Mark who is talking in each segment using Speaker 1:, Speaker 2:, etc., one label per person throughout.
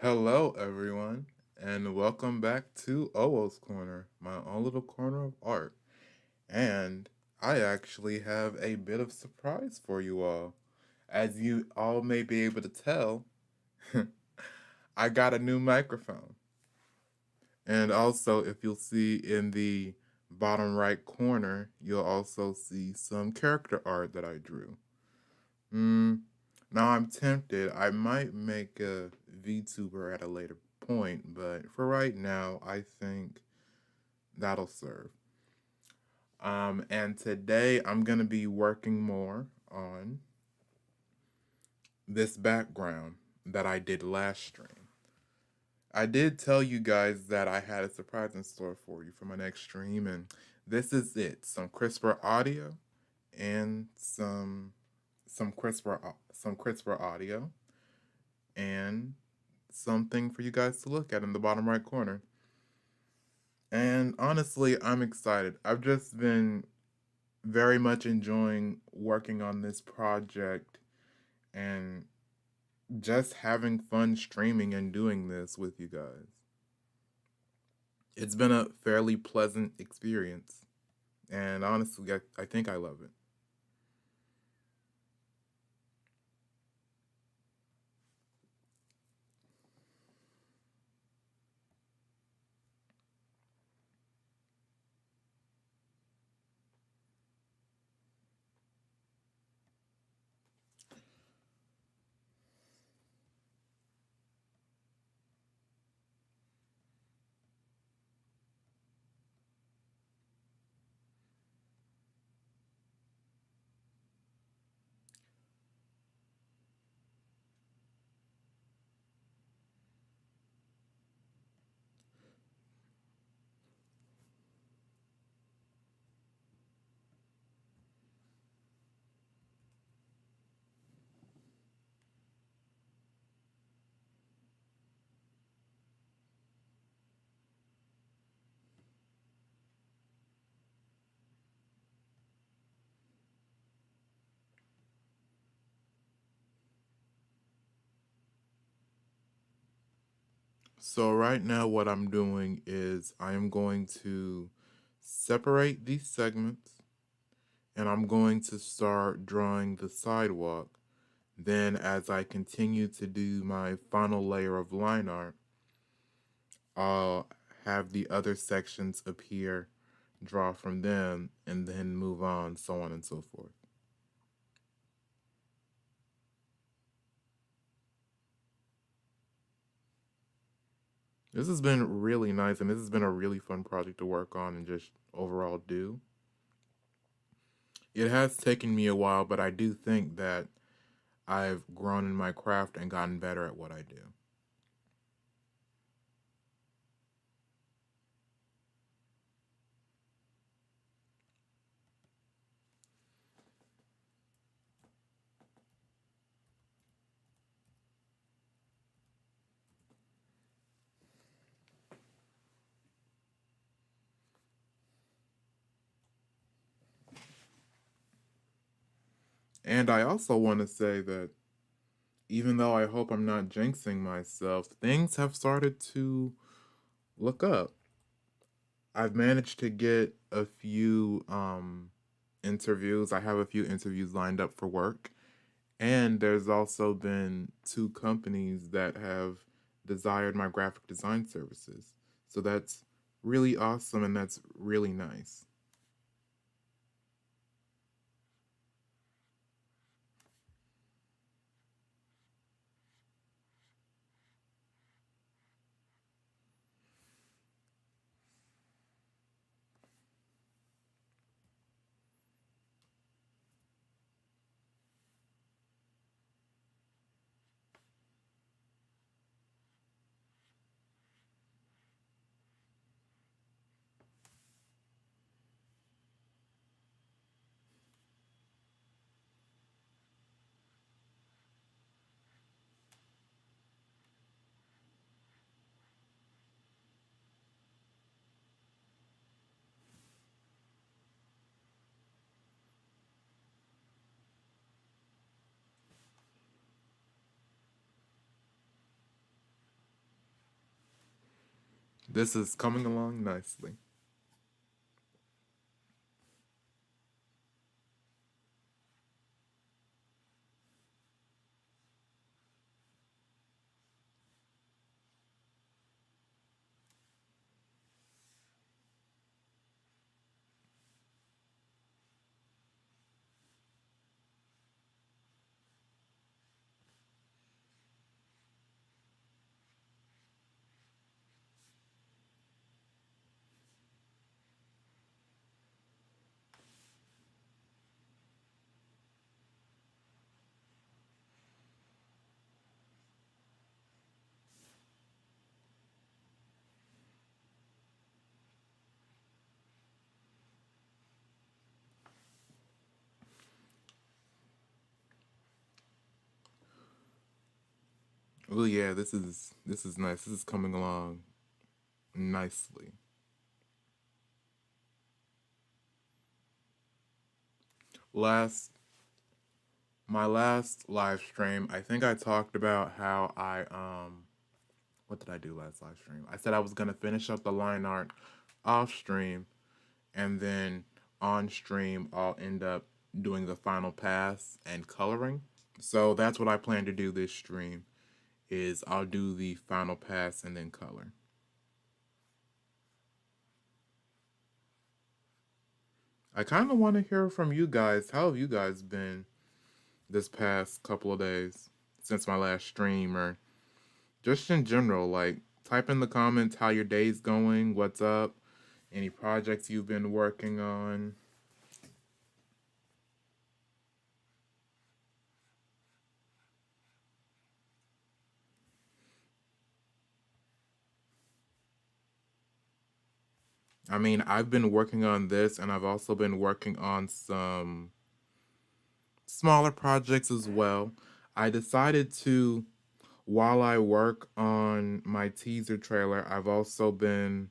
Speaker 1: Hello, everyone, and welcome back to Owoh's Corner, my own little corner of art. And I actually have a bit of surprise for you all. As you all may be able to tell, I got a new microphone. And also, if you'll see in the bottom right corner, you'll also see some character art that I drew. Mm, Now I'm tempted. I might make a VTuber at a later point, but for right now, I think that'll serve. And today I'm gonna be working more on this background that I did last stream. I did tell you guys that I had a surprise in store for you for my next stream, and this is it: some crisper audio and some crisper audio and something for you guys to look at in the bottom right corner. And honestly, I'm excited. I've just been very much enjoying working on this project and just having fun streaming and doing this with you guys. It's been a fairly pleasant experience, and honestly, I think I love it. So right now what I'm doing is I am going to separate these segments and I'm going to start drawing the sidewalk. Then as I continue to do my final layer of line art, I'll have the other sections appear, draw from them, and then move on, so on and so forth. This has been really nice, and this has been a really fun project to work on and just overall do. It has taken me a while, but I do think that I've grown in my craft and gotten better at what I do. And I also want to say that even though I hope I'm not jinxing myself, things have started to look up. I've managed to get a few interviews. I have a few interviews lined up for work. And there's also been two companies that have desired my graphic design services. So that's really awesome and that's really nice. This is coming along nicely. Oh yeah, this is nice. This is coming along nicely. Last My last live stream, I think I talked about how I what did I do last live stream? I said I was gonna finish up the line art off stream, and then on stream I'll end up doing the final pass and coloring. So that's what I plan to do this stream is I'll do the final pass and then color. I kind of want to hear from you guys. How have you guys been this past couple of days since my last stream, or just in general? Like, type in the comments how your day's going, what's up, any projects you've been working on. I mean, I've been working on this, and I've also been working on some smaller projects as well. I decided to, while I work on my teaser trailer, I've also been,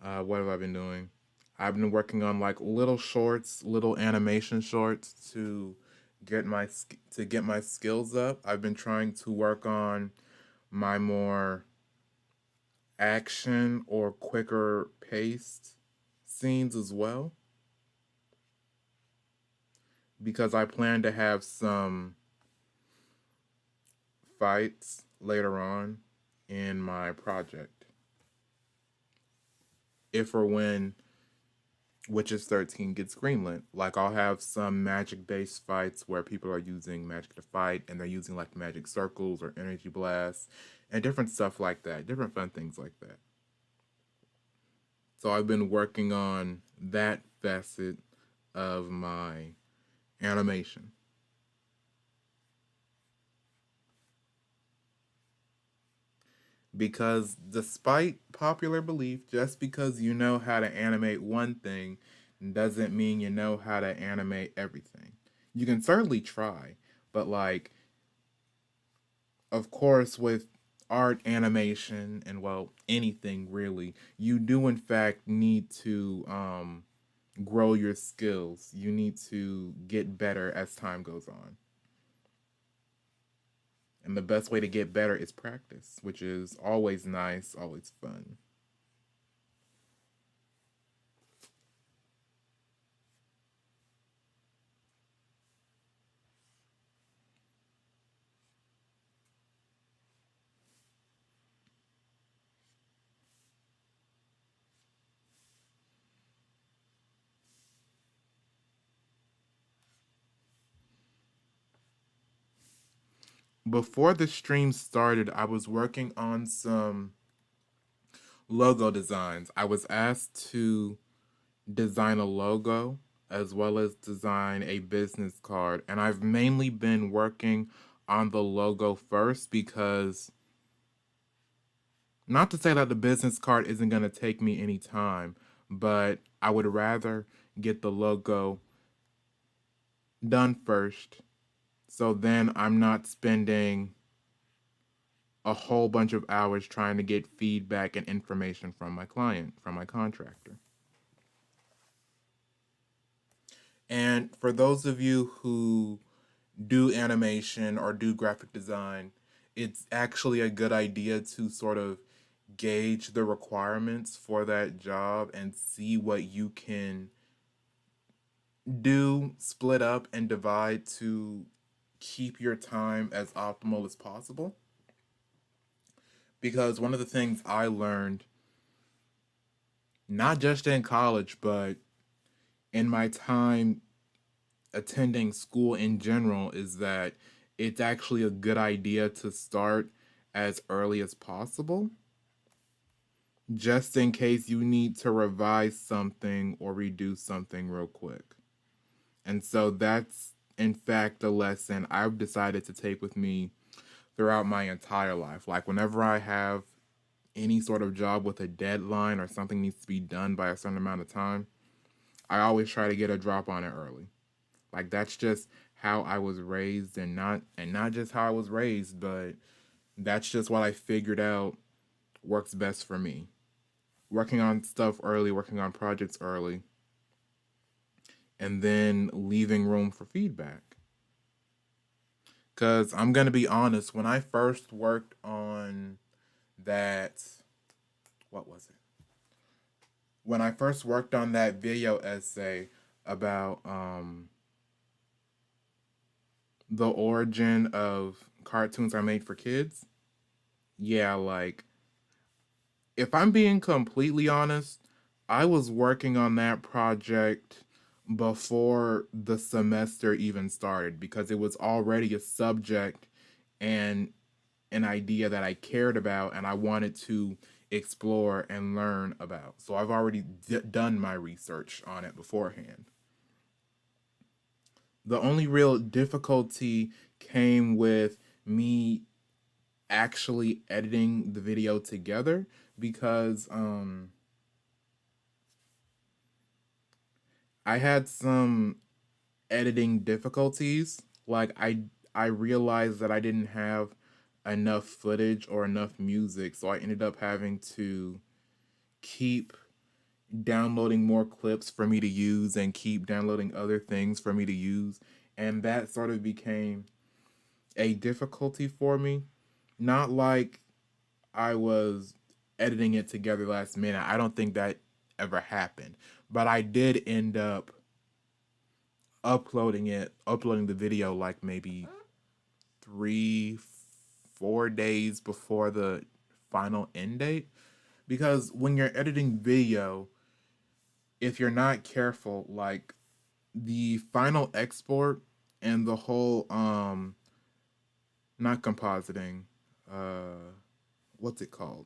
Speaker 1: what have I been doing? I've been working on like little shorts, little animation shorts to get my skills up. I've been trying to work on my more action or quicker paced scenes as well because I plan to have some fights later on in my project. If or when Witches 13 gets greenlit. Like, I'll have some magic based fights where people are using magic to fight and they're using like magic circles or energy blasts and different stuff like that, different fun things like that. So I've been working on that facet of my animation. Because despite popular belief, just because you know how to animate one thing doesn't mean you know how to animate everything. You can certainly try, but like, of course, with art, animation, and well, anything really, you do in fact need to grow your skills. You need to get better as time goes on. And the best way to get better is practice, which is always nice, always fun. Before the stream started, I was working on some logo designs. I was asked to design a logo as well as design a business card. And I've mainly been working on the logo first because, not to say that the business card isn't going to take me any time, but I would rather get the logo done first. So then I'm not spending a whole bunch of hours trying to get feedback and information from my client, from my contractor. And for those of you who do animation or do graphic design, it's actually a good idea to sort of gauge the requirements for that job and see what you can do, split up, and divide to keep your time as optimal as possible. Because one of the things I learned, not just in college, but in my time attending school in general, is that it's actually a good idea to start as early as possible, just in case you need to revise something or redo something real quick. And so that's, in fact, a lesson I've decided to take with me throughout my entire life. Like, whenever I have any sort of job with a deadline or something needs to be done by a certain amount of time, I always try to get a drop on it early. Like, that's just how I was raised, and not just how I was raised, but that's just what I figured out works best for me. Working on stuff early, working on projects early, and then leaving room for feedback. Because I'm going to be honest, when I first worked on that, what was it? When I first worked on that video essay about the origin of cartoons are made for kids, yeah, like, if I'm being completely honest, I was working on that project before the semester even started because it was already a subject and an idea that I cared about and I wanted to explore and learn about. So I've already done my research on it beforehand. The only real difficulty came with me actually editing the video together because I had some editing difficulties. Like, I realized that I didn't have enough footage or enough music, so I ended up having to keep downloading more clips for me to use and keep downloading other things for me to use, and that sort of became a difficulty for me. Not like I was editing it together last minute. I don't think that ever happened. But I did end up uploading the video like maybe 3, 4 days before the final end date. Because when you're editing video, if you're not careful, like, the final export and the whole not compositing, what's it called?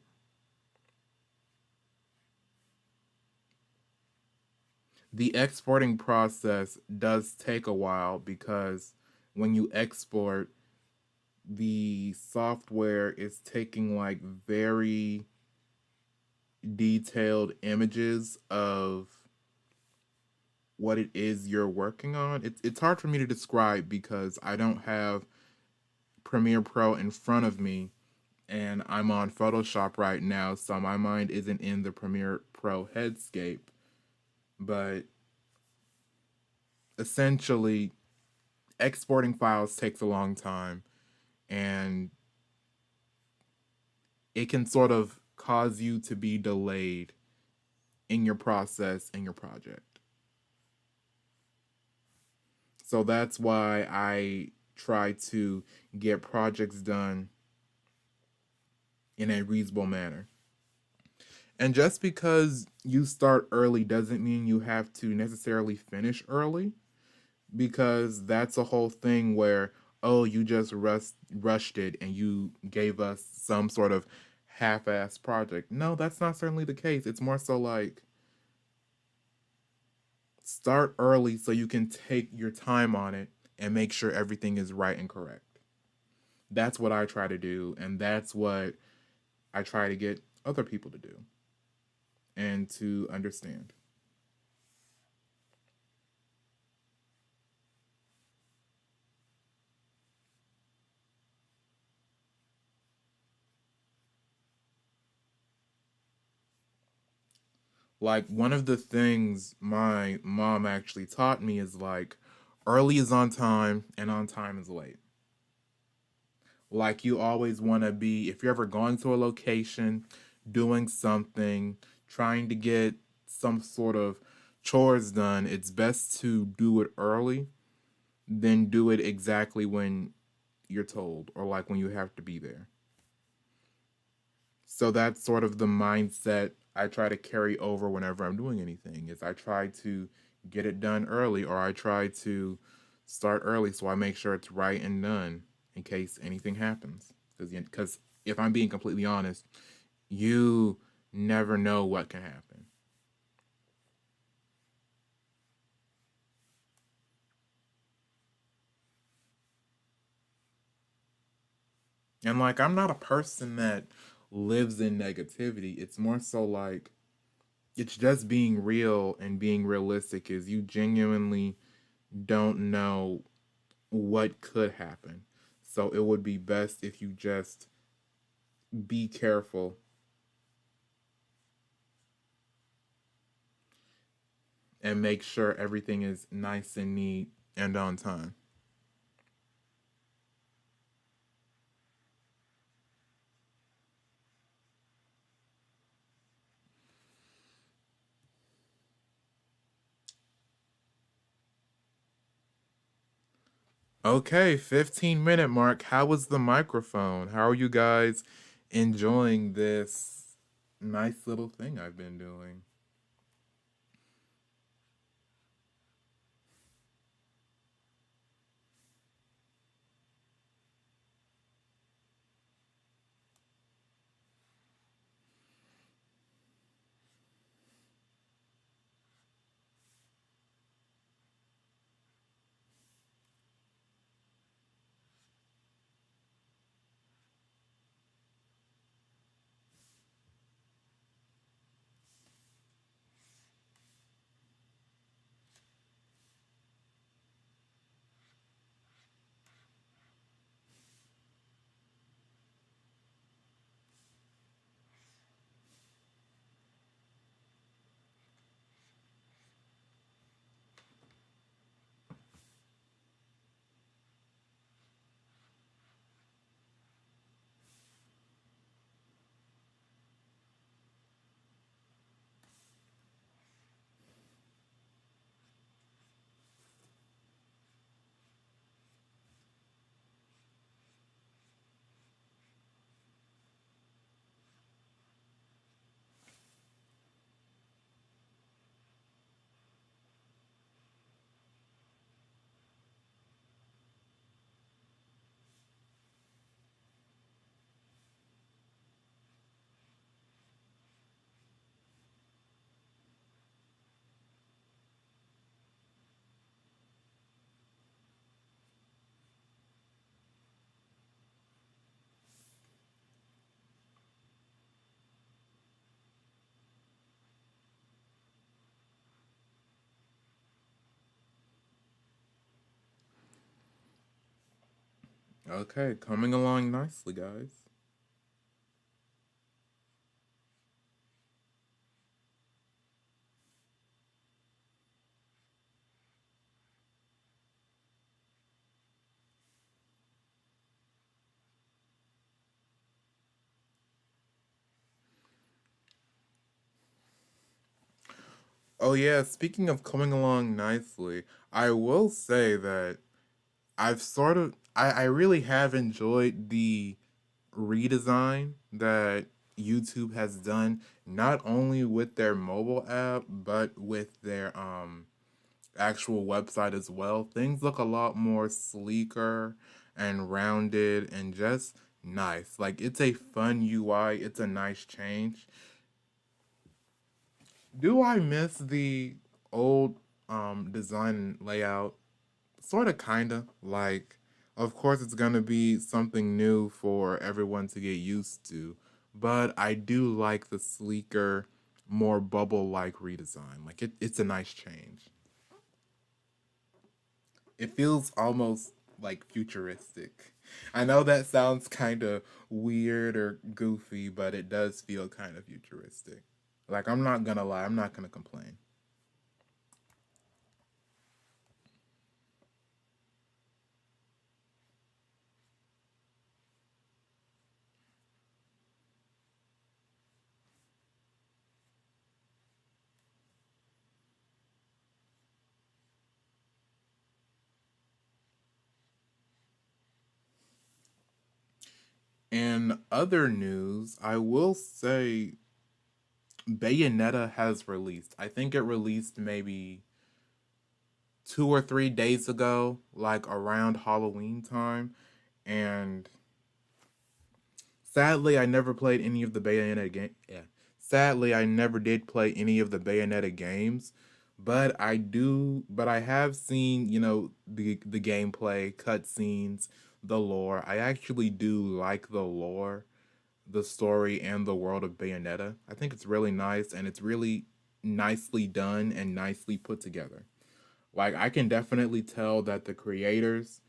Speaker 1: The exporting process does take a while because when you export, the software is taking like very detailed images of what it is you're working on. It's hard for me to describe because I don't have Premiere Pro in front of me and I'm on Photoshop right now, so my mind isn't in the Premiere Pro headscape. But essentially, exporting files takes a long time and it can sort of cause you to be delayed in your process in your project. So that's why I try to get projects done in a reasonable manner. And just because you start early doesn't mean you have to necessarily finish early, because that's a whole thing where, oh, you just rushed it and you gave us some sort of half-ass project. No, that's not certainly the case. It's more so like, start early so you can take your time on it and make sure everything is right and correct. That's what I try to do, and that's what I try to get other people to do and to understand. Like, one of the things my mom actually taught me is like, early is on time and on time is late. Like, you always want to be, if you're ever going to a location, doing something, trying to get some sort of chores done, it's best to do it early than do it exactly when you're told or like when you have to be there. So that's sort of the mindset I try to carry over whenever I'm doing anything. Is I try to get it done early or I try to start early so I make sure it's right and done in case anything happens. Because if I'm being completely honest, you never know what can happen. And like I'm not a person that lives in negativity. It's more so like it's just being real and being realistic is you genuinely don't know what could happen. So it would be best if you just be careful and make sure everything is nice and neat and on time. Okay, 15-minute mark. How was the microphone? How are you guys enjoying this nice little thing I've been doing? Okay, coming along nicely, guys. Oh, yeah, speaking of coming along nicely, I will say that I really have enjoyed the redesign that YouTube has done, not only with their mobile app, but with their actual website as well. Things look a lot more sleeker and rounded and just nice. Like it's a fun UI, it's a nice change. Do I miss the old design and layout? Sort of, kind of. Like, of course, it's going to be something new for everyone to get used to, but I do like the sleeker, more bubble like redesign. Like, it's a nice change. It feels almost like futuristic. I know that sounds kind of weird or goofy, but it does feel kind of futuristic. Like, I'm not gonna lie, I'm not gonna complain. In other news, I will say Bayonetta has released. I think it released maybe 2 or 3 days ago, like around Halloween time. And sadly, I never played any of the Bayonetta game. Yeah. Sadly, I never did play any of the Bayonetta games, but I do. But I have seen, the gameplay, cutscenes, the lore. I actually do like the lore, the story, and the world of Bayonetta. I think it's really nice, and it's really nicely done and nicely put together. Like I can definitely tell that the creators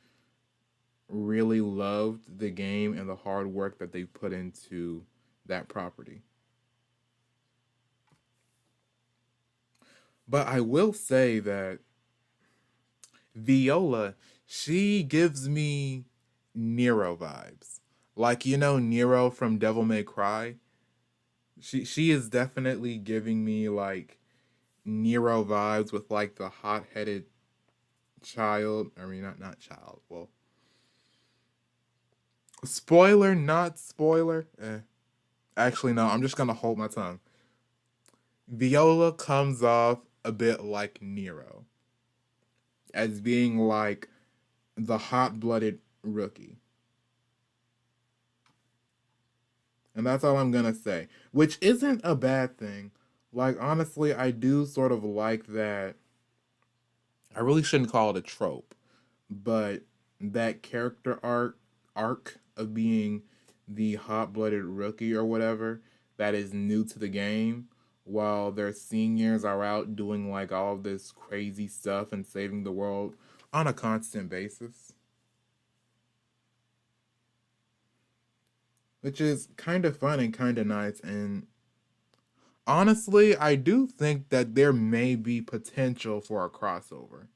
Speaker 1: really loved the game and the hard work that they put into that property. But I will say that Viola, she gives me Nero vibes. Like Nero from Devil May Cry. She is definitely giving me like Nero vibes with like the hot-headed child. I mean, not child. Well, spoiler, not spoiler. Actually, no. I'm just gonna hold my tongue. Viola comes off a bit like Nero as being like the hot-blooded rookie, and that's all I'm gonna say. Which isn't a bad thing. Like honestly, I do sort of like that. I really shouldn't call it a trope, but that character arc of being the hot-blooded rookie or whatever that is new to the game while their seniors are out doing like all of this crazy stuff and saving the world on a constant basis, which is kind of fun and kind of nice. And honestly, I do think that there may be potential for a crossover.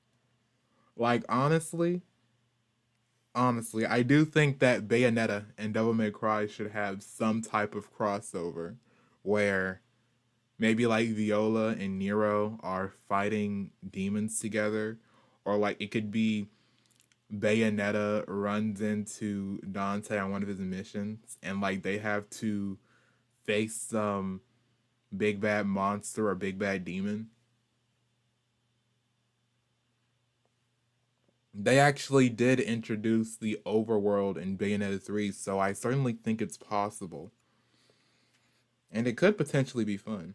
Speaker 1: Like honestly, I do think that Bayonetta and Devil May Cry should have some type of crossover where maybe like Viola and Nero are fighting demons together, or like it could be Bayonetta runs into Dante on one of his missions and like they have to face some big bad monster or big bad demon. They actually did introduce the overworld in Bayonetta 3, so I certainly think it's possible. And it could potentially be fun.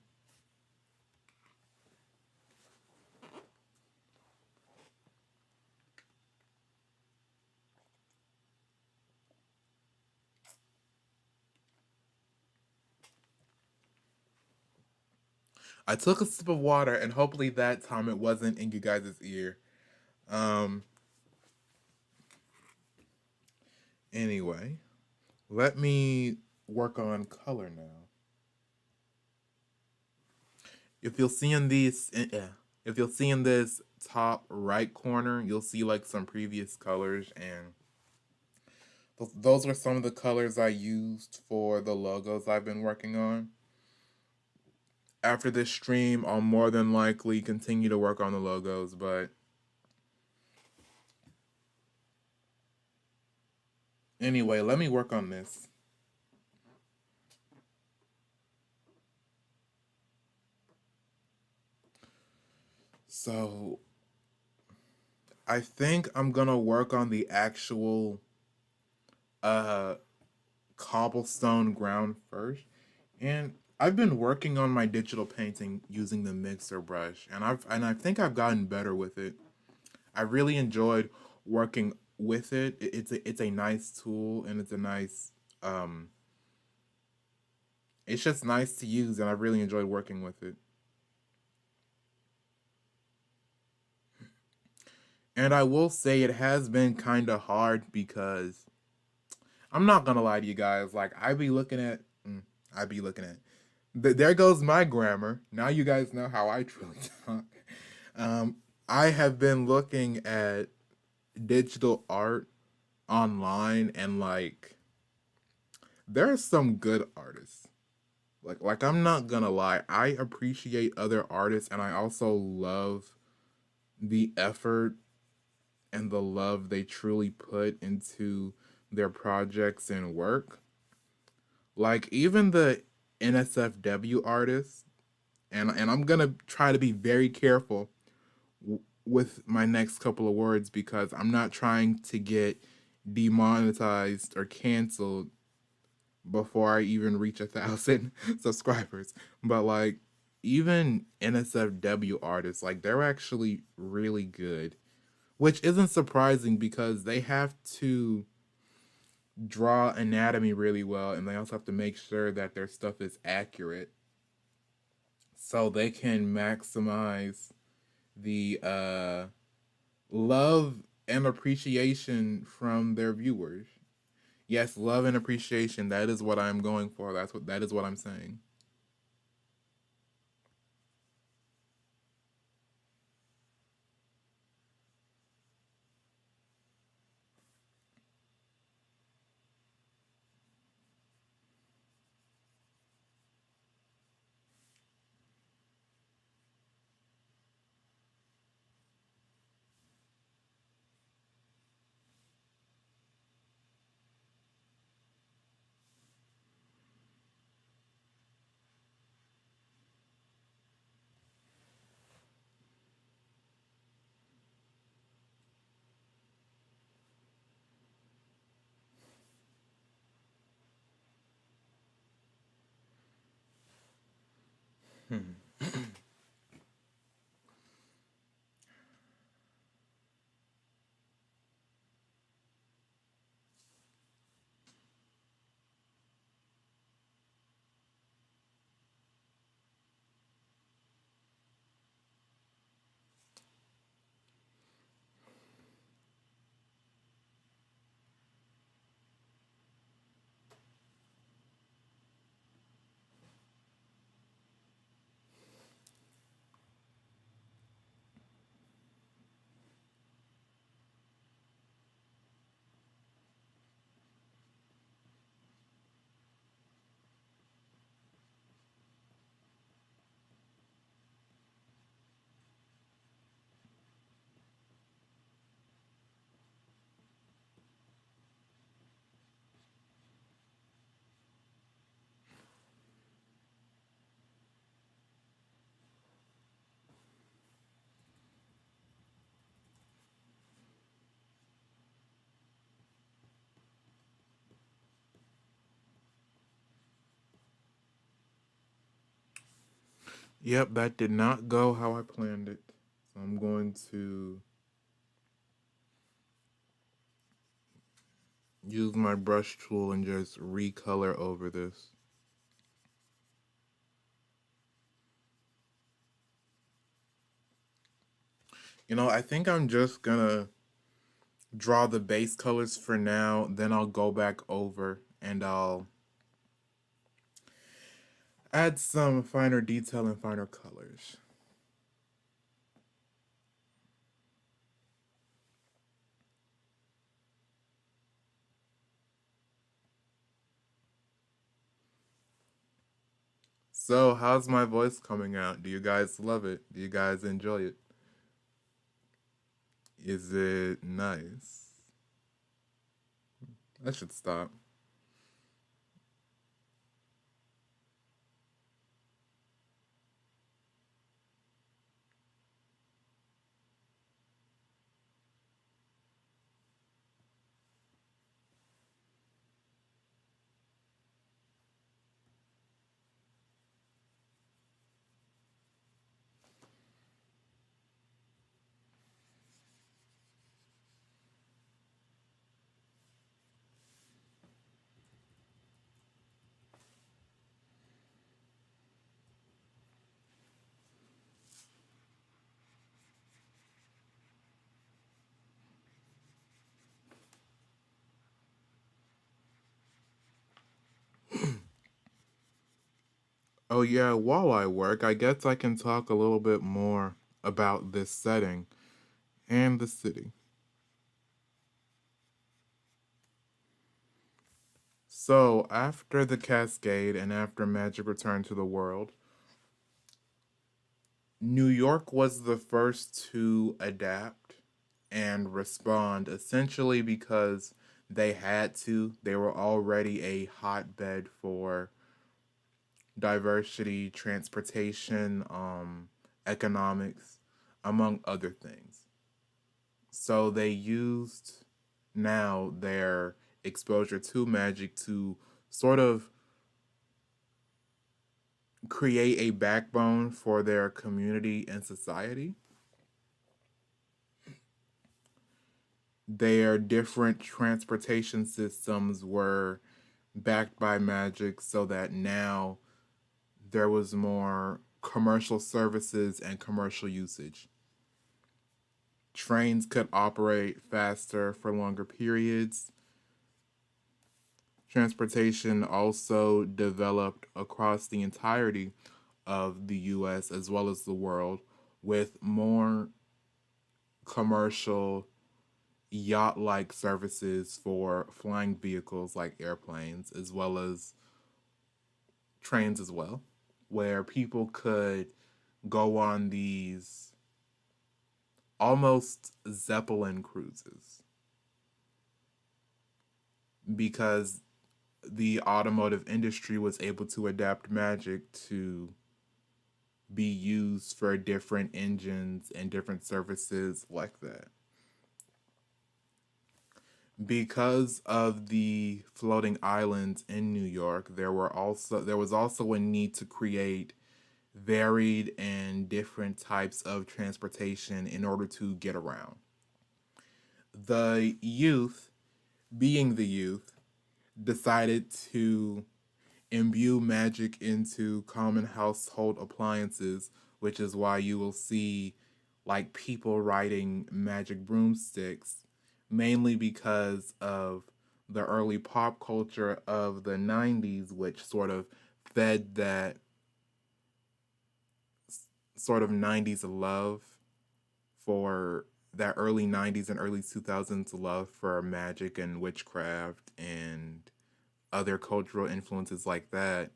Speaker 1: I took a sip of water, and hopefully that time it wasn't in you guys' ear. Um, anyway, let me work on color now. If you'll see in these, if you'll see in this top right corner, you'll see like some previous colors, and those are some of the colors I used for the logos I've been working on. After this stream, I'll more than likely continue to work on the logos, but anyway, let me work on this. So, I think I'm gonna work on the actual uh cobblestone ground first. And I've been working on my digital painting using the mixer brush, and I think I've gotten better with it. I really enjoyed working with it. It's a nice tool, and um it's just nice to use, and I really enjoyed working with it. And I will say it has been kind of hard because I'm not gonna lie to you guys. Like I be looking at. There goes my grammar. Now you guys know how I truly talk. Um, I have been looking at digital art online, and like there are some good artists. Like I'm not gonna lie, I appreciate other artists, and I also love the effort and the love they truly put into their projects and work. Like even the NSFW artists, and I'm gonna try to be very careful with my next couple of words because I'm not trying to get demonetized or canceled before I even reach 1,000 subscribers. But like even NSFW artists, like they're actually really good, which isn't surprising because they have to draw anatomy really well and they also have to make sure that their stuff is accurate so they can maximize the love and appreciation from their viewers. Yes, love and appreciation. That is what I'm going for. That is what I'm saying. Hmm. Yep, that did not go how I planned it. So I'm going to use my brush tool and just recolor over this. I think I'm just gonna draw the base colors for now, then I'll go back over and I'll add some finer detail and finer colors. So, how's my voice coming out? Do you guys love it? Do you guys enjoy it? Is it nice? I should stop. Oh, yeah, while I work, I guess I can talk a little bit more about this setting and the city. So, after the Cascade and after Magic returned to the world, New York was the first to adapt and respond essentially because They had to. They were already a hotbed for diversity, transportation, economics, among other things. So they used now their exposure to magic to sort of create a backbone for their community and society. Their different transportation systems were backed by magic so that now there was more commercial services and commercial usage. Trains could operate faster for longer periods. Transportation also developed across the entirety of the US as well as the world with more commercial yacht like services for flying vehicles like airplanes as well as trains as well, where people could go on these almost Zeppelin cruises because the automotive industry was able to adapt magic to be used for different engines and different services like that. Because of the floating islands in New York, there was also a need to create varied and different types of transportation in order to get around. The youth, being the youth, decided to imbue magic into common household appliances, which is why you will see like people riding magic broomsticks, mainly because of the early pop culture of the 90s, which sort of fed that sort of 90s love for that early 90s and early 2000s love for magic and witchcraft and other cultural influences like that,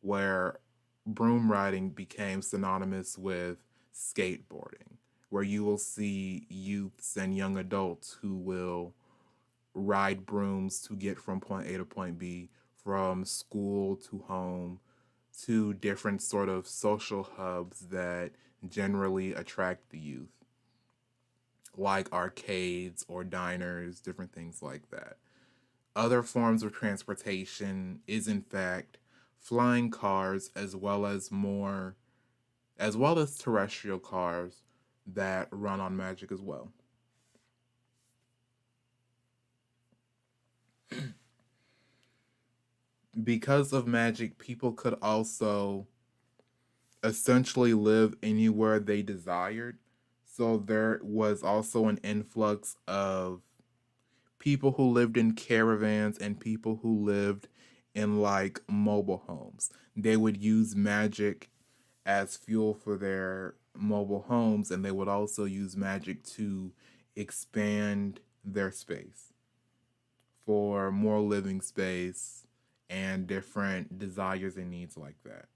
Speaker 1: where broom riding became synonymous with skateboarding, where you will see youths and young adults who will ride brooms to get from point A to point B, from school to home, to different sort of social hubs that generally attract the youth, like arcades or diners, different things like that. Other forms of transportation is in fact flying cars as well as terrestrial cars that run on magic as well. Because of magic, people could also essentially live anywhere they desired. So there was also an influx of people who lived in caravans and people who lived in like mobile homes. They would use magic as fuel for their mobile homes, and they would also use magic to expand their space for more living space and different desires and needs like that.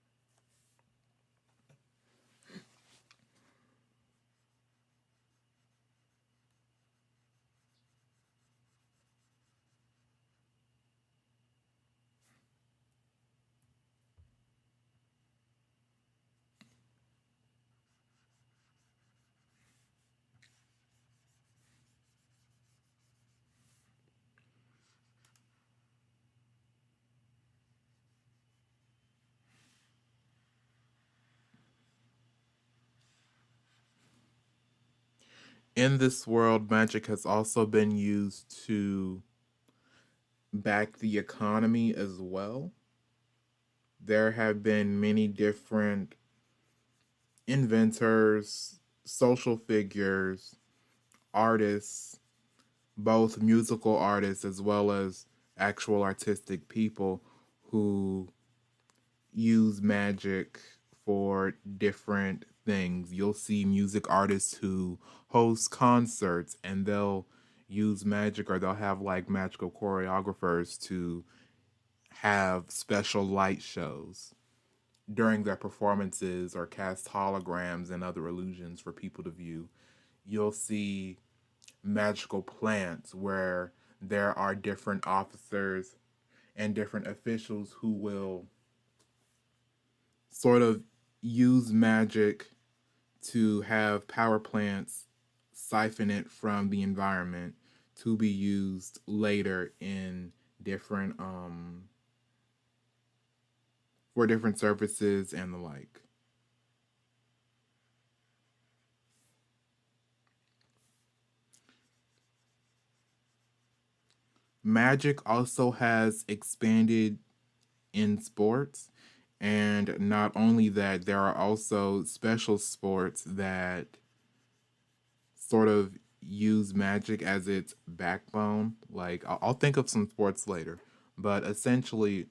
Speaker 1: In this world, magic has also been used to back the economy as well. There have been many different inventors, social figures, artists, both musical artists as well as actual artistic people who use magic for different things. You'll see music artists who host concerts and they'll use magic, or they'll have like magical choreographers to have special light shows during their performances or cast holograms and other illusions for people to view. You'll see magical plants where there are different officers and different officials who will sort of use magic to have power plants siphon it from the environment to be used later in different for different services and the like. Magic also has expanded in sports, and not only that, there are also special sports that sort of use magic as its backbone. Like I'll think of some sports later, but essentially,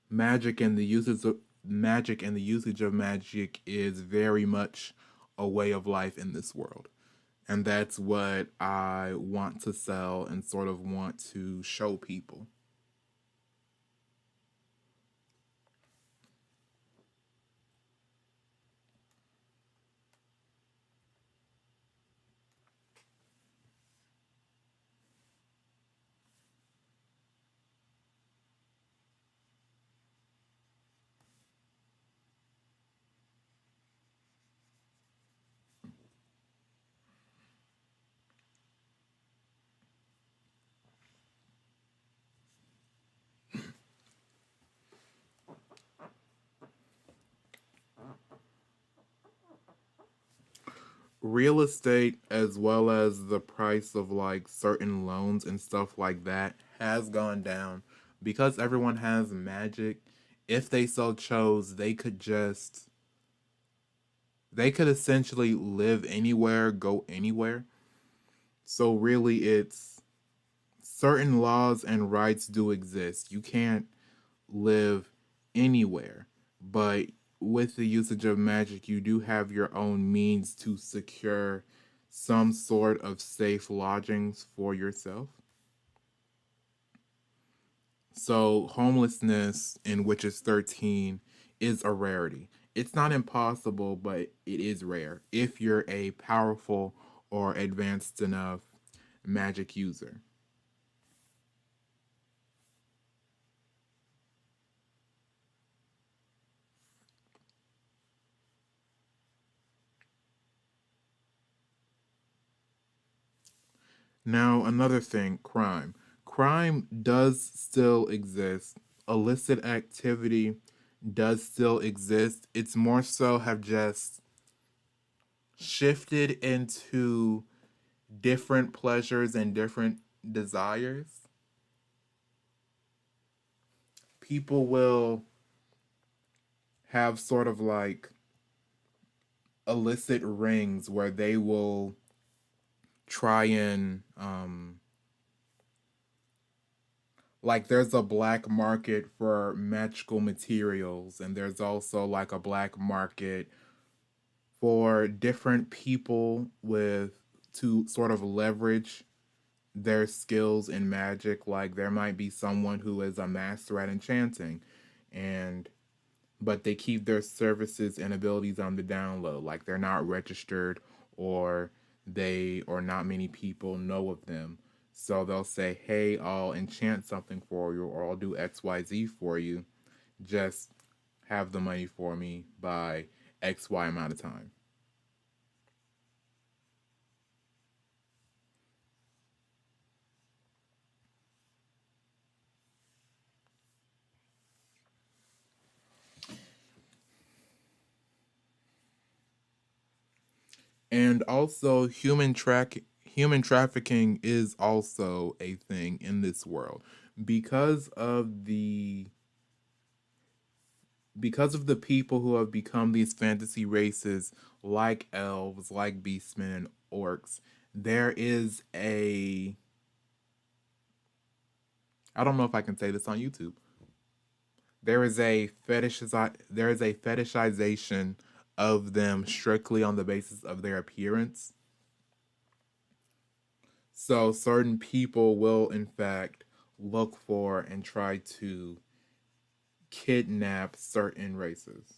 Speaker 1: magic and the usage of magic is very much a way of life in this world. And that's what I want to sell and sort of want to show people. Real estate, as well as the price of like certain loans and stuff like that, has gone down because everyone has magic. If they so chose, they could essentially live anywhere, go anywhere. So really, it's certain laws and rights do exist. You can't live anywhere, but with the usage of magic, you do have your own means to secure some sort of safe lodgings for yourself. So, homelessness in Witches 13 is a rarity. It's not impossible, but it is rare if you're a powerful or advanced enough magic user. Now, another thing, crime. Crime does still exist. Illicit activity does still exist. It's more so have just shifted into different pleasures and different desires. People will have sort of like illicit rings where they will try and like there's a black market for magical materials, and there's also like a black market for different people with to sort of leverage their skills in magic. Like there might be someone who is a master at enchanting, and but they keep their services and abilities on the down low. Like they're not registered, or they or not many people know of them. So they'll say, "Hey, I'll enchant something for you, or I'll do XYZ for you. Just have the money for me by XY amount of time." And also human trafficking is also a thing in this world because of the people who have become these fantasy races like elves, like beastmen and orcs. There is a I don't know if I can say this on YouTube. There is a fetishization of them strictly on the basis of their appearance. So certain people will in fact look for and try to kidnap certain races.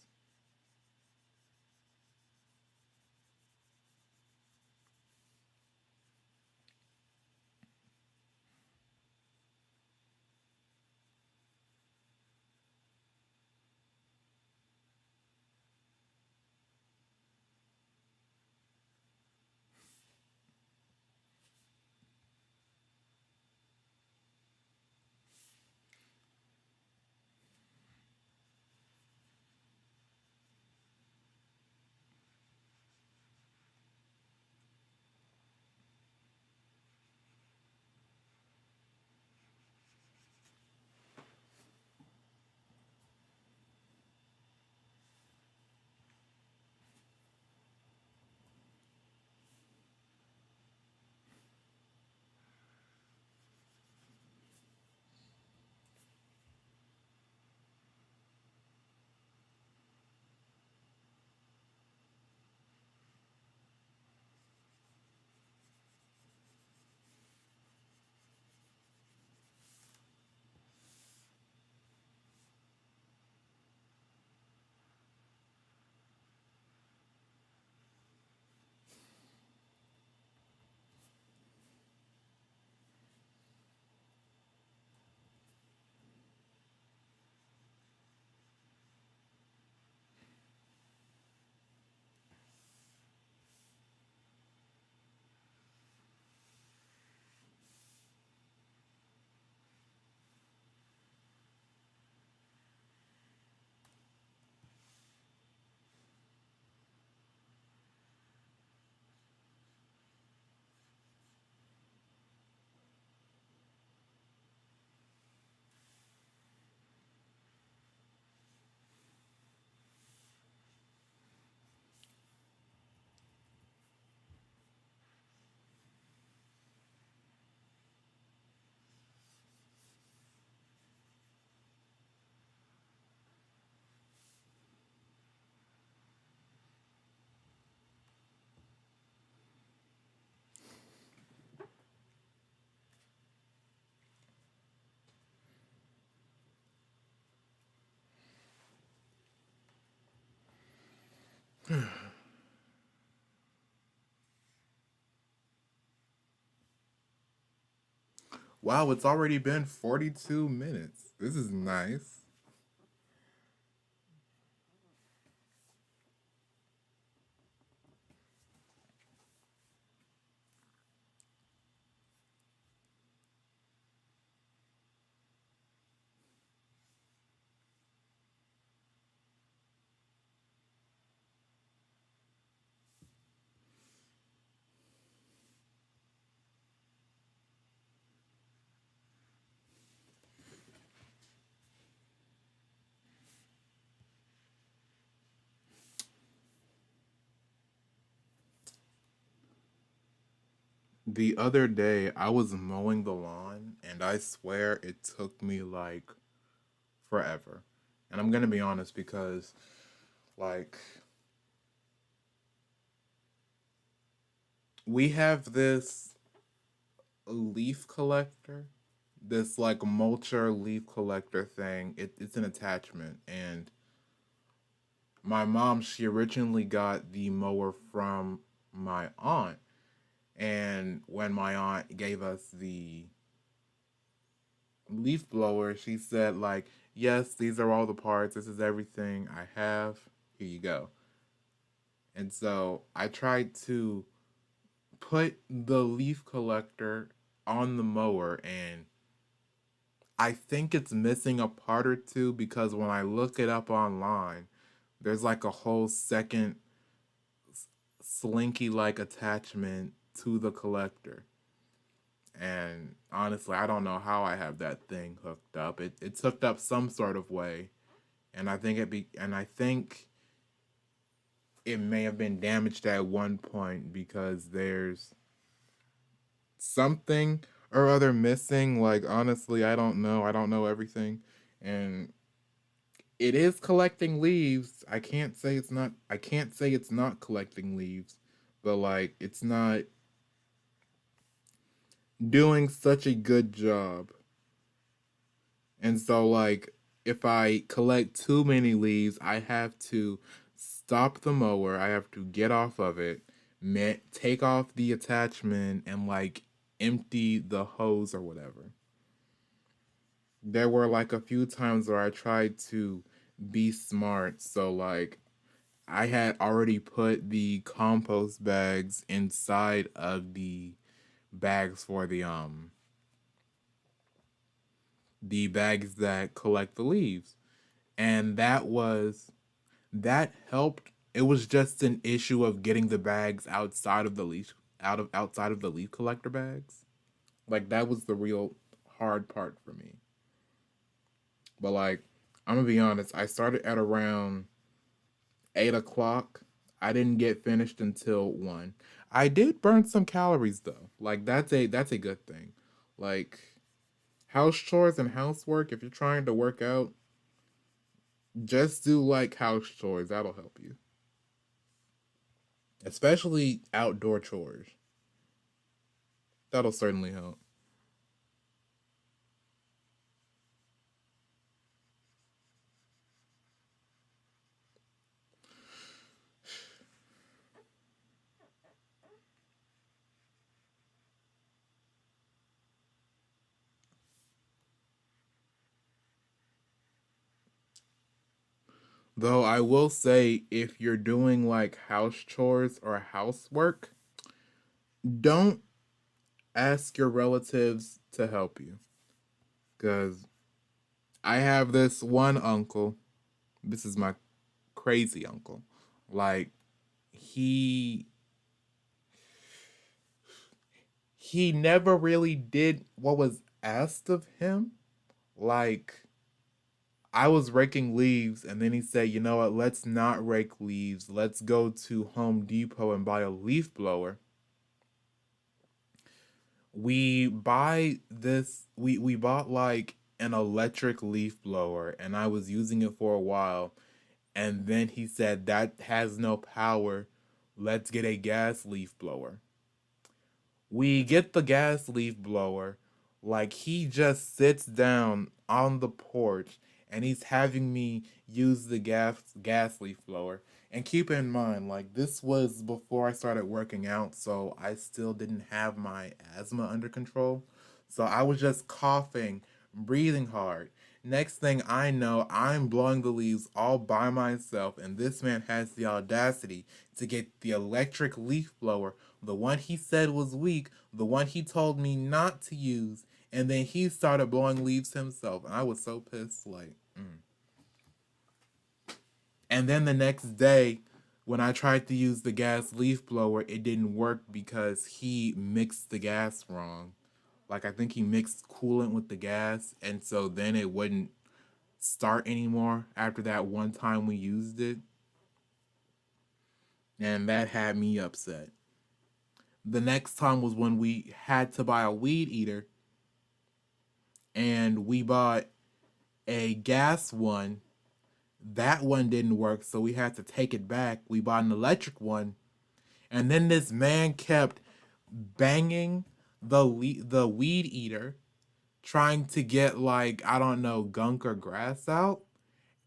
Speaker 1: Wow, it's already been 42 minutes. This is nice. The other day, I was mowing the lawn, and I swear it took me like forever. And I'm gonna be honest because, like, we have this leaf collector, this like mulcher leaf collector thing. It's an attachment, and my mom, she originally got the mower from my aunt, and when my aunt gave us the leaf blower, she said like, "Yes, these are all the parts. This is everything I have. Here you go." And so I tried to put the leaf collector on the mower, and I think it's missing a part or two because when I look it up online, there's like a whole second slinky like attachment to the collector. And honestly, I don't know how I have that thing hooked up. It's hooked up some sort of way, and I think it may have been damaged at one point because there's something or other missing. Like honestly, I don't know. I don't know everything, and it is collecting leaves. I can't say it's not collecting leaves, but like it's not doing such a good job. And so like if I collect too many leaves, I have to stop the mower. I have to get off of it, take off the attachment and like empty the hose or whatever. There were like a few times where I tried to be smart. So like I had already put the compost bags inside of the bags for the bags that collect the leaves. And that helped. It was just an issue of getting the bags outside of the leaf collector bags. Like that was the real hard part for me. But like I'm gonna be honest, I started at around 8 o'clock. I didn't get finished until 1. I did burn some calories though. Like that's a good thing. Like house chores and housework, if you're trying to work out, just do like house chores. That'll help you. Especially outdoor chores. That'll certainly help. Though I will say, if you're doing like house chores or housework, don't ask your relatives to help you. Because I have this one uncle. This is my crazy uncle. Like, he he never really did what was asked of him. Like, I was raking leaves, and then he said, "You know what? Let's not rake leaves. Let's go to Home Depot and buy a leaf blower." We bought like an electric leaf blower, and I was using it for a while, and then he said that has no power. Let's get a gas leaf blower. We get the gas leaf blower. Like he just sits down on the porch and he's having me use the gas leaf blower. And keep in mind, like this was before I started working out, so I still didn't have my asthma under control. So I was just coughing, breathing hard. Next thing I know, I'm blowing the leaves all by myself, and this man has the audacity to get the electric leaf blower, the one he said was weak, the one he told me not to use, and then he started blowing leaves himself. And I was so pissed, like, And then the next day, when I tried to use the gas leaf blower, it didn't work because he mixed the gas wrong. Like, I think he mixed coolant with the gas, and so then it wouldn't start anymore after that one time we used it. And that had me upset. The next time was when we had to buy a weed eater, and we bought a gas one. That one didn't work, so we had to take it back. We bought an electric one, and then this man kept banging the weed eater, trying to get, like, I don't know, gunk or grass out,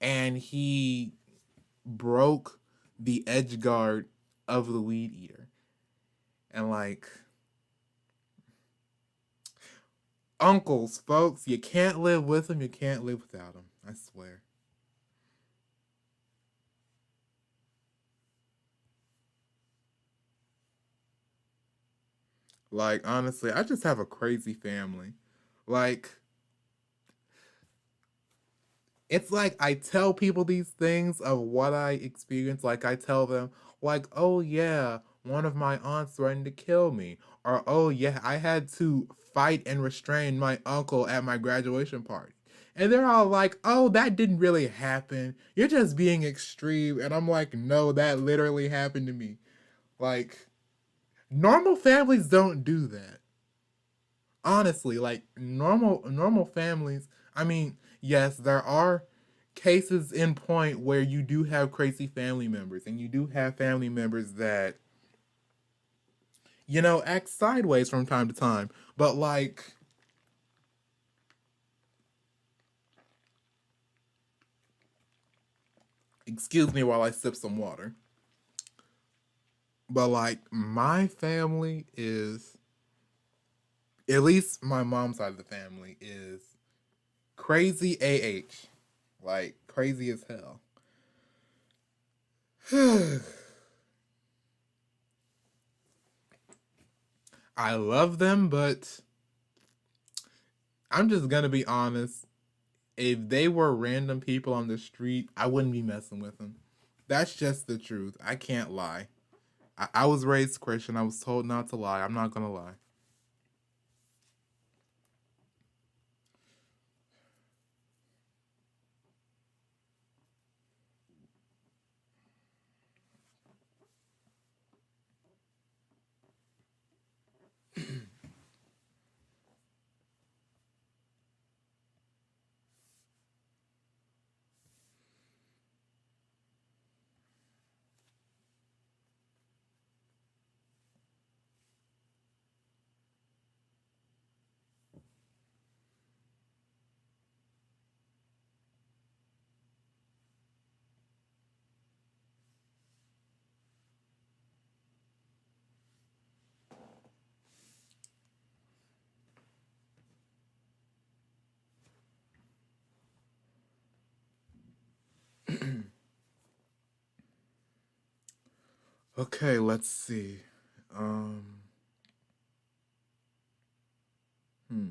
Speaker 1: and he broke the edge guard of the weed eater. And, like, uncles, folks, you can't live with them, you can't live without them. I swear. Like, honestly, I just have a crazy family. Like, it's like I tell people these things of what I experience. Like, I tell them, like, oh yeah, one of my aunts threatened to kill me. Or, oh yeah, I had to fight and restrain my uncle at my graduation party. And they're all like, oh, that didn't really happen. You're just being extreme. And I'm like, no, that literally happened to me. Like, normal families don't do that. Honestly, like normal families, I mean, yes, there are cases in point where you do have crazy family members, and you do have family members that act sideways from time to time. But, like, excuse me while I sip some water. But, like, my family is, at least my mom's side of the family is crazy AH, like crazy as hell. I love them, but I'm just gonna be honest. If they were random people on the street, I wouldn't be messing with them. That's just the truth. I can't lie. I was raised Christian. I was told not to lie. I'm not gonna lie. Okay, let's see. Um, hmm.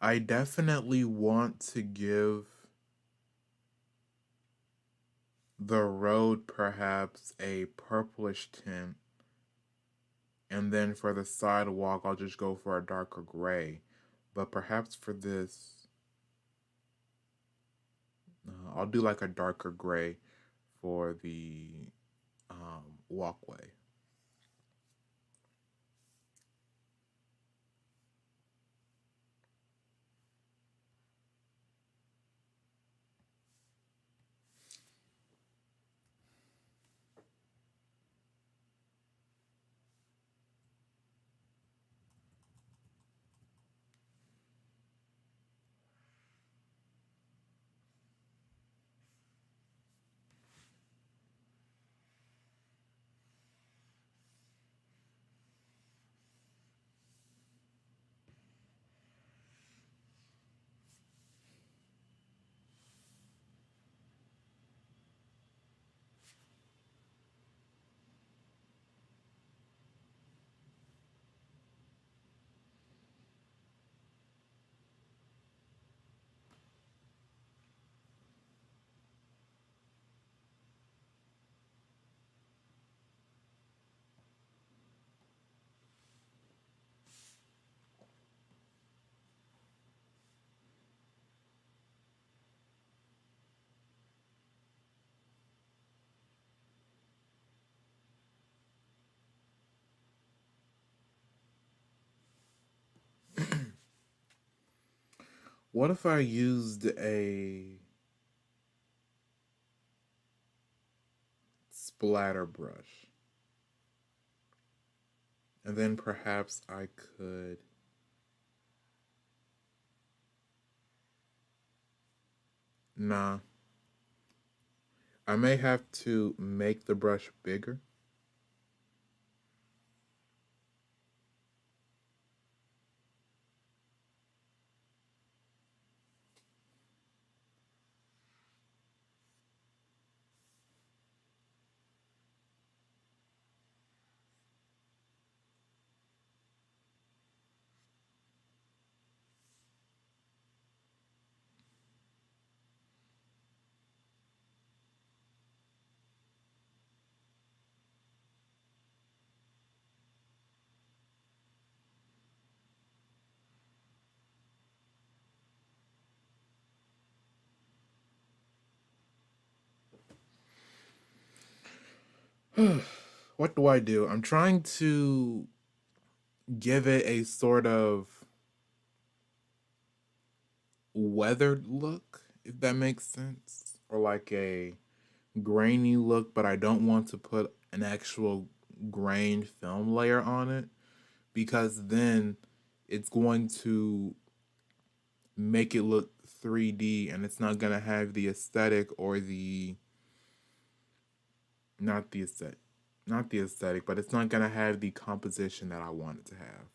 Speaker 1: I definitely want to give the road perhaps a purplish tint, and then for the sidewalk, I'll just go for a darker gray. But perhaps for this, I'll do like a darker gray for the walkway. What if I used a splatter brush? And then perhaps I could. Nah, I may have to make the brush bigger. What do I do? I'm trying to give it a sort of weathered look, if that makes sense, or like a grainy look, but I don't want to put an actual grained film layer on it because then it's going to make it look 3D and it's not going to have the aesthetic or the not the aesthetic not the aesthetic, but it's not going to have the composition that I want it to have.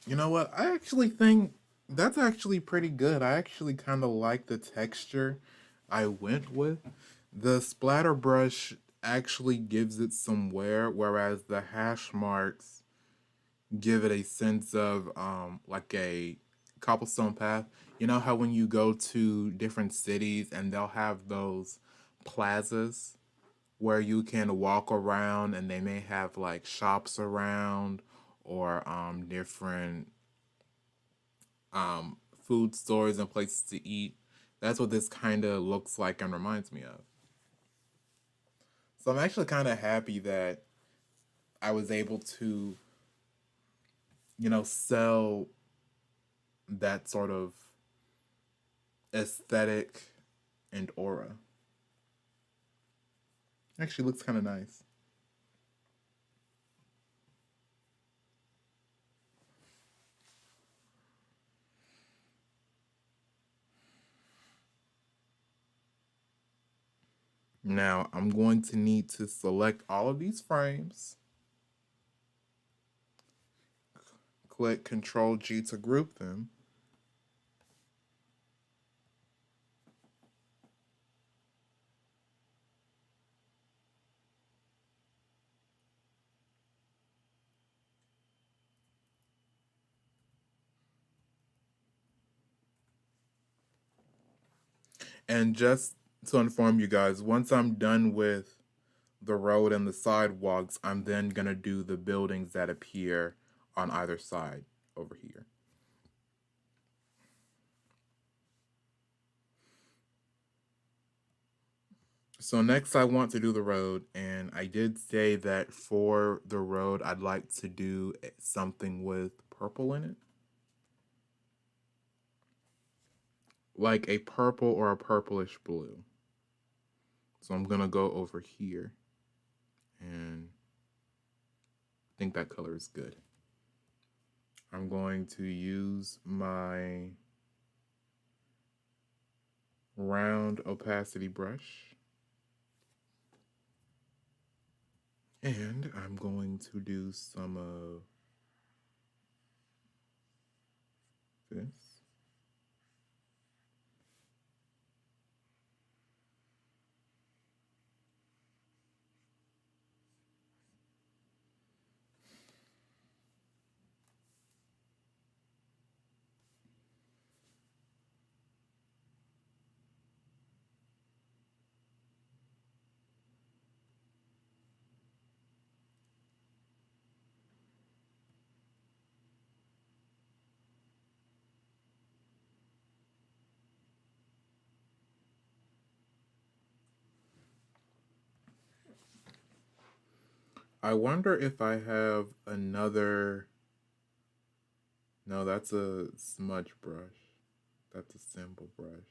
Speaker 1: You know what? I actually think that's actually pretty good. I actually kind of like the texture I went with. The splatter brush actually gives it some wear, whereas the hash marks give it a sense of like a cobblestone path. You know how when you go to different cities and they'll have those plazas where you can walk around and they may have like shops around or different food stores and places to eat. That's what this kind of looks like and reminds me of. So I'm actually kind of happy that I was able to, sell that sort of aesthetic and aura. Actually looks kind of nice. Now I'm going to need to select all of these frames. Click Control G to group them. And just to inform you guys, once I'm done with the road and the sidewalks, I'm then going to do the buildings that appear on either side over here. So next I want to do the road, and I did say that for the road I'd like to do something with purple in it. Like a purple or a purplish blue. So I'm going to go over here and I think that color is good. I'm going to use my round opacity brush. And I'm going to do some of this. I wonder if I have another. No, that's a smudge brush. That's a simple brush.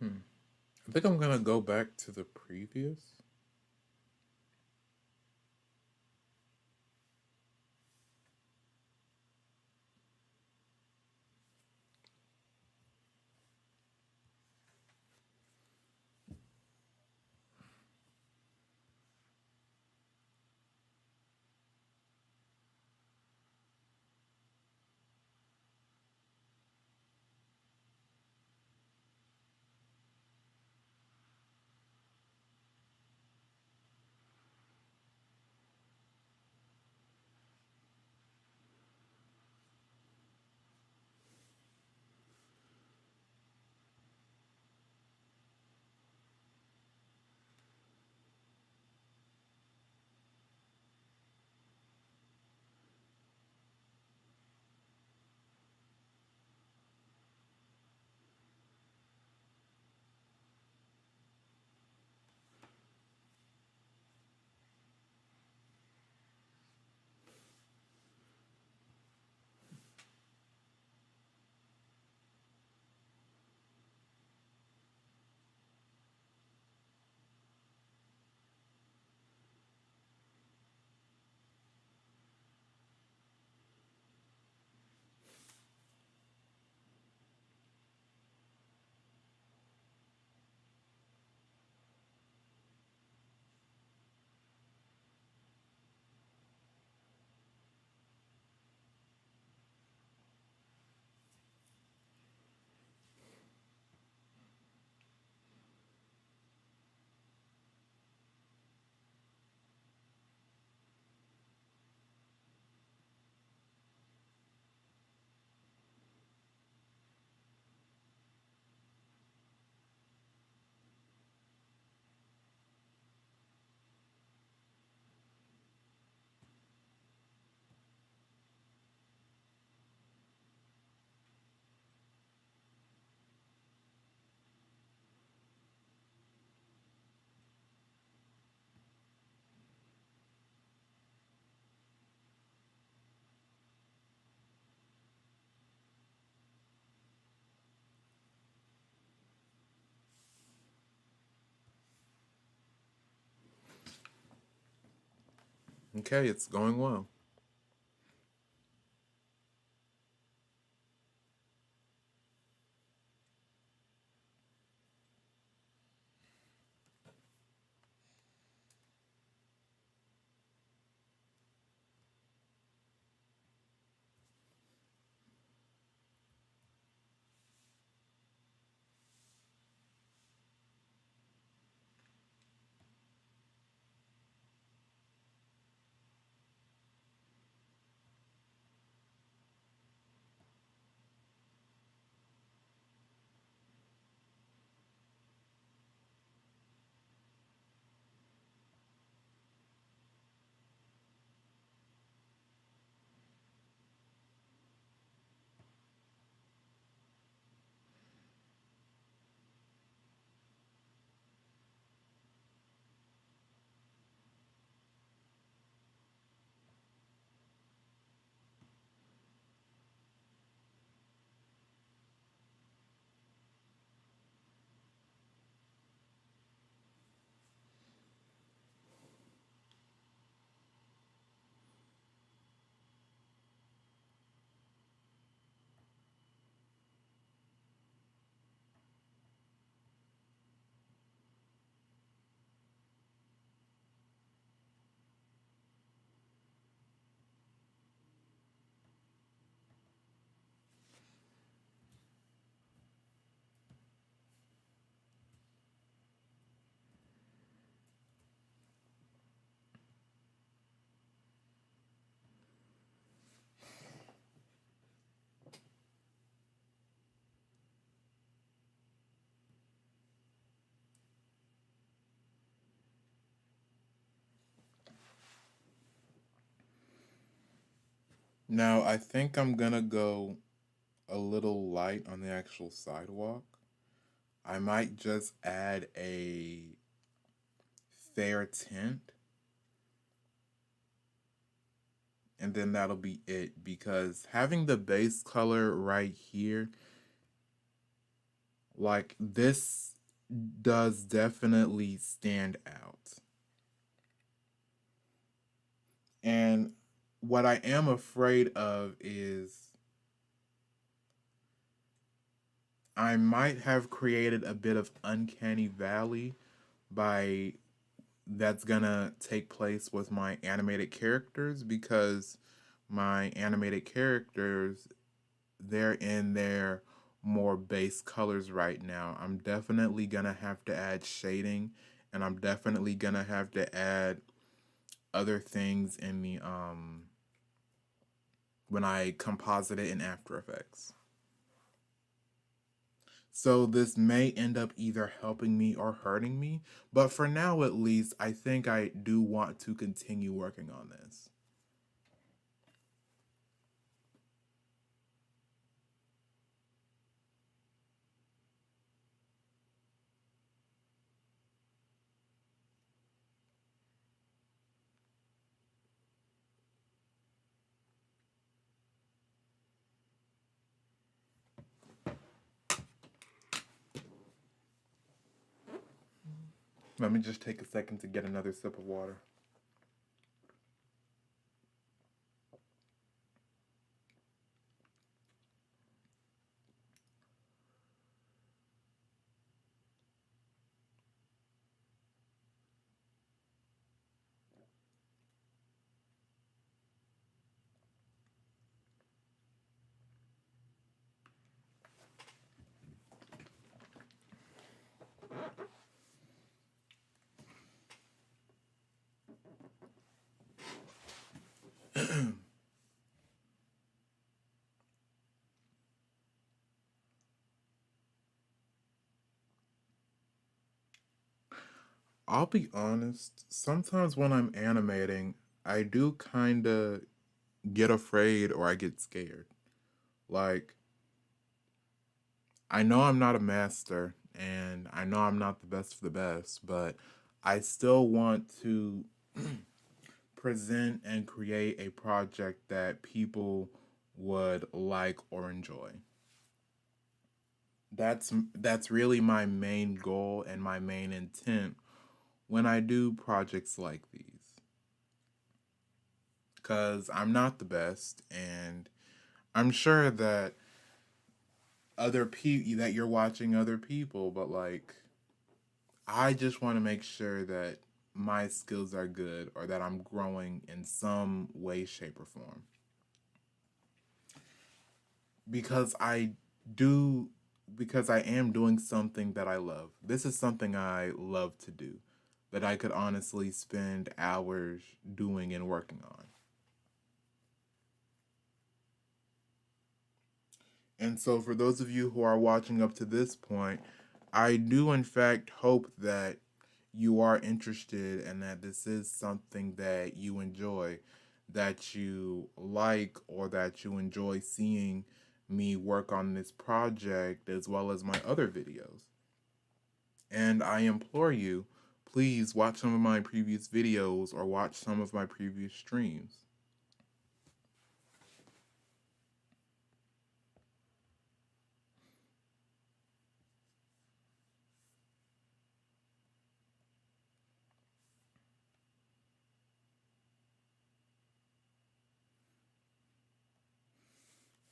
Speaker 1: I think I'm gonna go back to the previous. Okay, it's going well. Now, I think I'm gonna go a little light on the actual sidewalk. I might just add a fair tint, and then that'll be it, because having the base color right here Like, this does definitely stand out. And what I am afraid of is I might have created a bit of uncanny valley by that's gonna take place with my animated characters, because my animated characters, they're in their more base colors right now. I'm definitely gonna have to add shading, and I'm definitely gonna have to add other things in the when I composite it in After Effects. So this may end up either helping me or hurting me, but for now at least, I think I do want to continue working on this. Let me just take a second to get another sip of water. I'll be honest, sometimes when I'm animating, I do kind of get afraid or I get scared. Like, I know I'm not a master and I know I'm not the best of the best, but I still want to present and create a project that people would like or enjoy. That's really my main goal and my main intent when I do projects like these. Cuz I'm not the best, and I'm sure that other people that you're watching other people, but like, I just want to make sure that my skills are good or that I'm growing in some way, shape, or form. Because I do, because I am doing something that I love. This is something I love to do, that I could honestly spend hours doing and working on. And so, for those of you who are watching up to this point, I do in fact hope that you are interested and that this is something that you enjoy, that you like, or that you enjoy seeing me work on this project as well as my other videos. And I implore you, please watch some of my previous videos or watch some of my previous streams.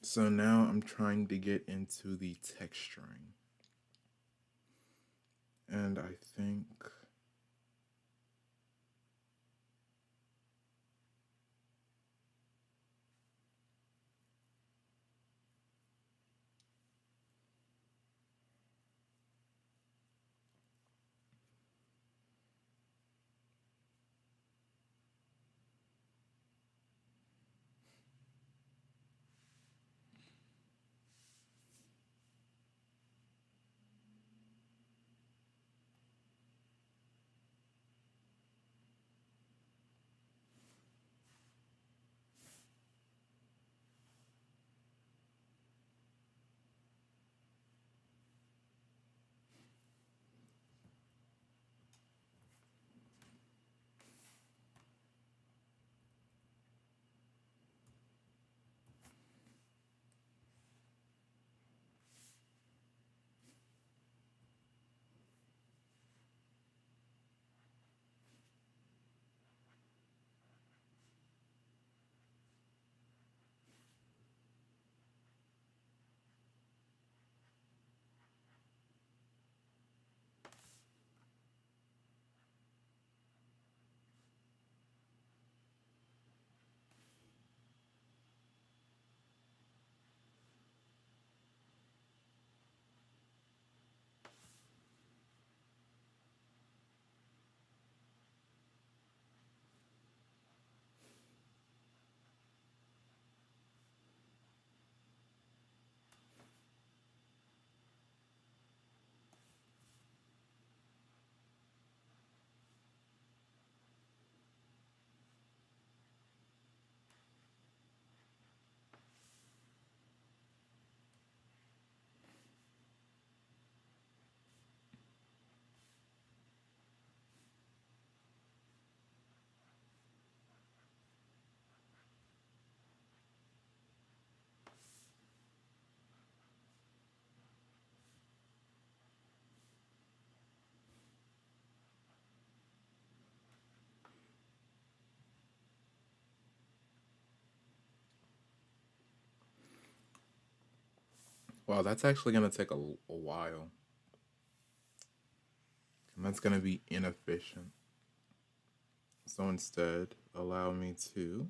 Speaker 1: So now I'm trying to get into the texturing. And I think Wow, that's actually going to take a while. And that's going to be inefficient. So instead, allow me to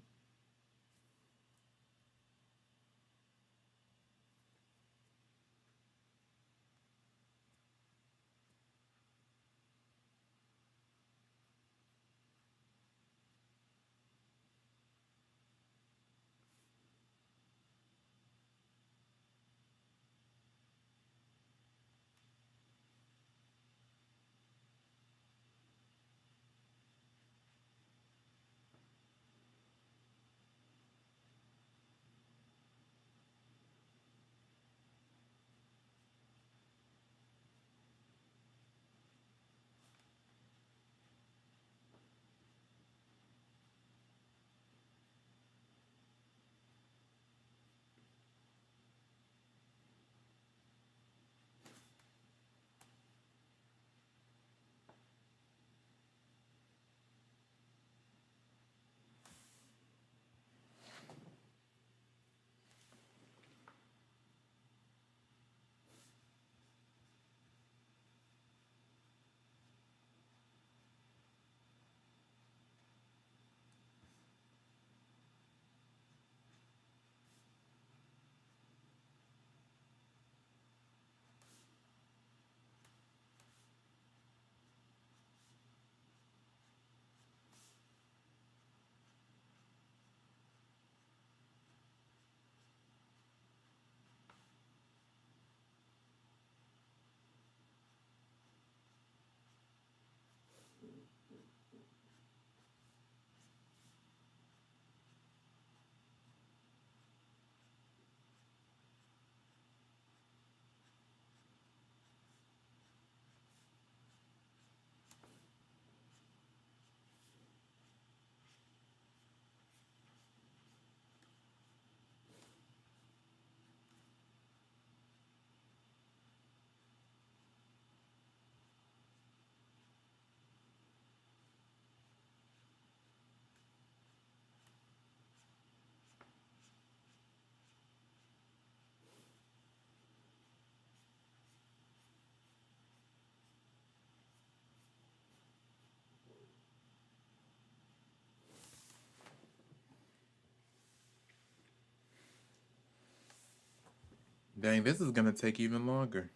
Speaker 1: Dang, this is gonna take even longer.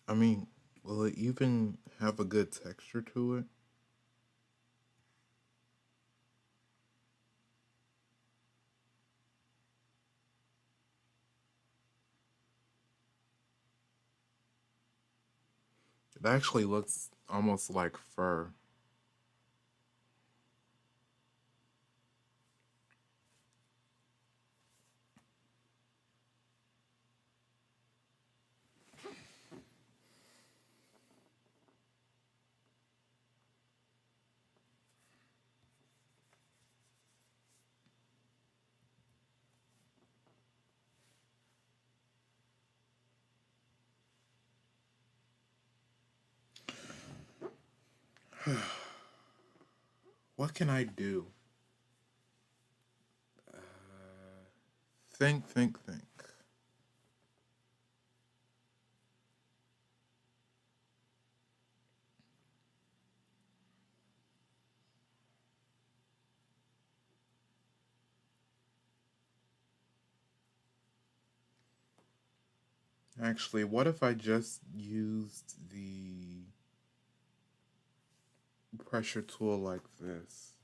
Speaker 1: I mean, will it even have a good texture to it? It actually looks almost like fur. What can I do? Think. Actually, what if I just used the pressure tool like this?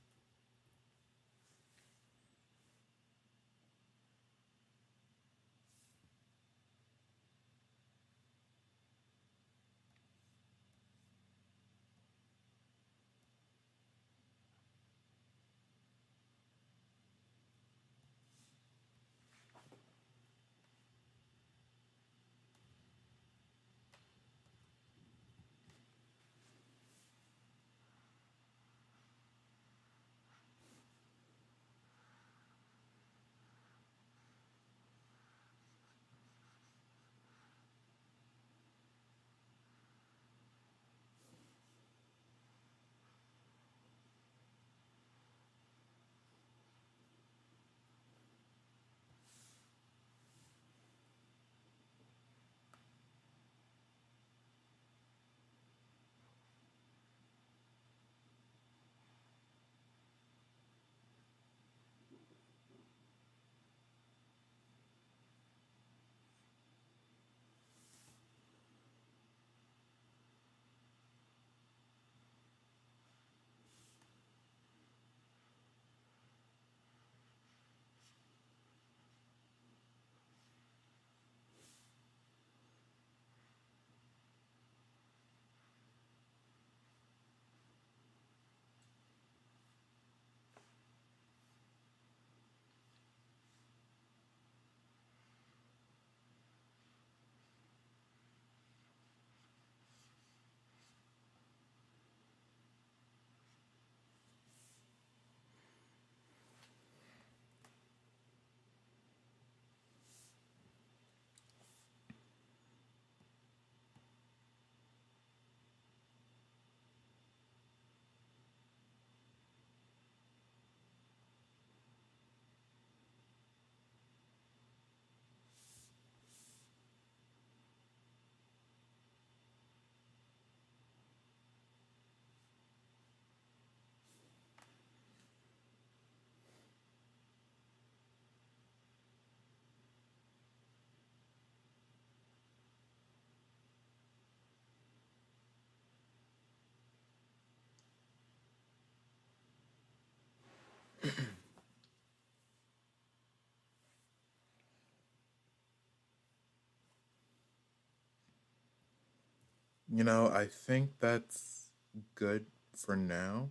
Speaker 1: I think that's good for now.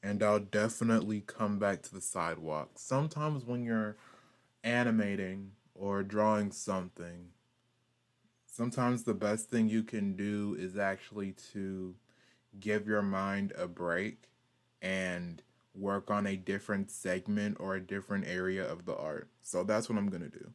Speaker 1: And I'll definitely come back to the sidewalk. Sometimes when you're animating or drawing something, sometimes the best thing you can do is actually to give your mind a break and work on a different segment or a different area of the art. So that's what I'm going to do.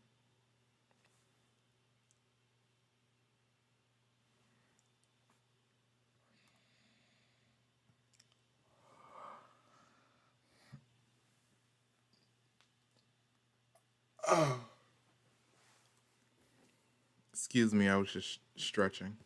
Speaker 1: Oh, excuse me, I was just stretching.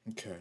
Speaker 1: Okay.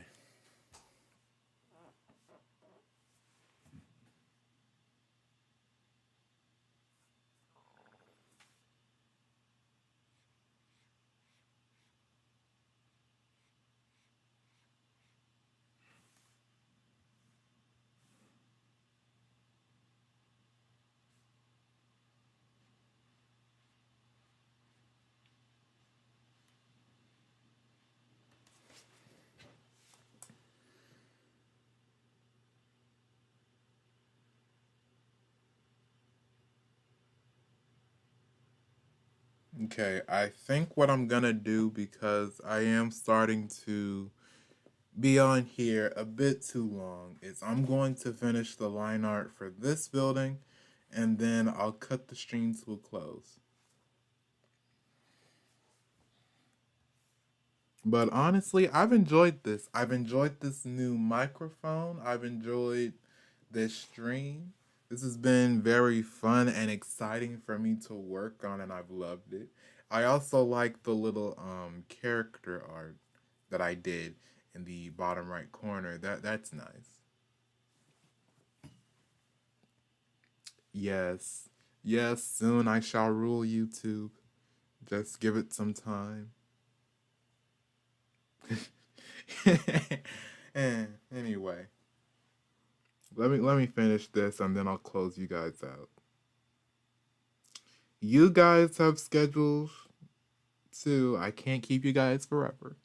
Speaker 1: Okay, I think what I'm gonna do, because I am starting to be on here a bit too long, is I'm going to finish the line art for this building and then I'll cut the stream to a close. But honestly, I've enjoyed this. I've enjoyed this new microphone. I've enjoyed this stream. This has been very fun and exciting for me to work on, and I've loved it. I also like the little character art that I did in the bottom right corner. That's nice. Yes. Yes, soon I shall rule YouTube. Just give it some time. and anyway, let me finish this and then I'll close you guys out. You guys have schedules too. I can't keep you guys forever.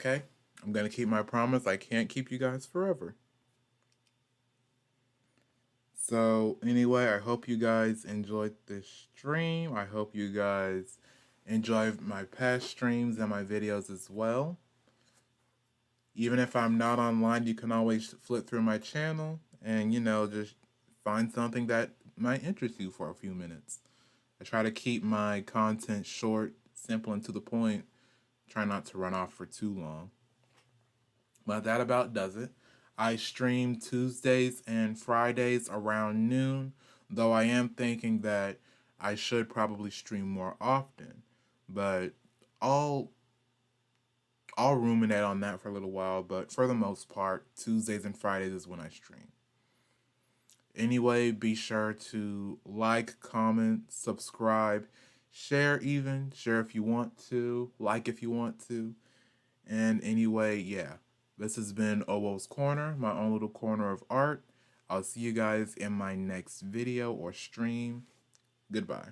Speaker 1: okay, I'm going to keep my promise. I can't keep you guys forever. So, anyway, I hope you guys enjoyed this stream. I hope you guys enjoy my past streams and my videos as well. Even if I'm not online, you can always flip through my channel and, just find something that might interest you for a few minutes. I try to keep my content short, simple, and to the point. Try not to run off for too long. But that about does it. I stream Tuesdays and Fridays around noon, though I am thinking that I should probably stream more often. But I'll I'll ruminate on that for a little while, but for the most part, Tuesdays and Fridays is when I stream. Anyway, be sure to like, comment, subscribe, share even. Share if you want to, like if you want to. And anyway, yeah. This has been Owoh's Corner, my own little corner of art. I'll see you guys in my next video or stream. Goodbye.